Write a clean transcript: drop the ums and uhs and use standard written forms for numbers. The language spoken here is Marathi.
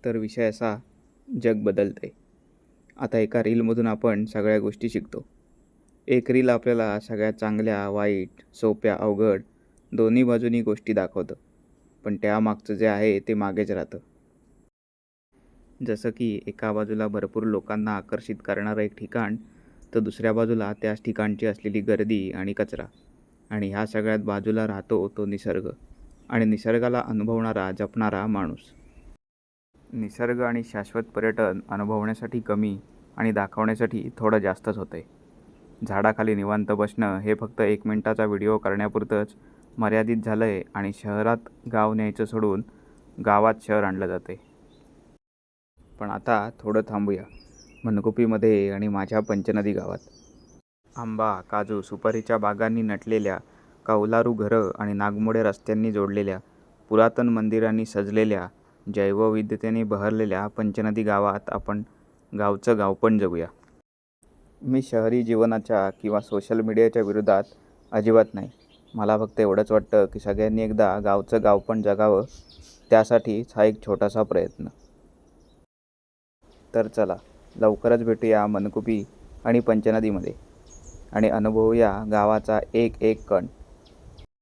तर विषय असा, जग बदलतंय. आता एका रीलमधून आपण सगळ्या गोष्टी शिकतो. एक रील आपल्याला सगळ्या चांगल्या, वाईट, सोप्या, अवघड दोन्ही बाजूनी गोष्टी दाखवतं. पण त्यामागचं जे आहे ते मागेच राहतं. जसं की एका बाजूला भरपूर लोकांना आकर्षित करणारं एक ठिकाण, तर दुसऱ्या बाजूला त्याच ठिकाणची असलेली गर्दी आणि कचरा. आणि ह्या सगळ्यात बाजूला राहतो तो निसर्ग आणि निसर्गाला अनुभवणारा, जपणारा माणूस. निसर्ग आणि शाश्वत पर्यटन अनुभवण्यासाठी कमी आणि दाखवण्यासाठी थोडं जास्तच होतंय. झाडाखाली निवांत बसणं हे फक्त 1 मिनिटाचा व्हिडिओ करण्यापुरतंच मर्यादित झालं आहे आणि शहरात गाव न्यायचं सोडून गावात शहर आणलं जाते. पण आता थोडं थांबूया. मनकुपीमध्ये आणि माझ्या पंचनदी गावात. आंबा, काजू, सुपारीच्या बागांनी नटलेल्या, कौलारू घरं आणि नागमोड्या रस्त्यांनी जोडलेल्या, पुरातन मंदिरांनी सजलेल्या, जैवविविधतेने बहरलेल्या पंचनदी गावात आपण गावचं गावपण जगूया. मी शहरी जीवनाच्या किंवा सोशल मीडियाच्या विरोधात अजिबात नाही. मला फक्त एवढंच वाटतं की सगळ्यांनी एकदा गावचं गावपण जगावं. त्यासाठीच हा एक छोटासा प्रयत्न. तर चला, लवकरच भेटूया मनकुपी आणि पंचनदीमध्ये आणि अनुभवूया गावाचा एक एक कण.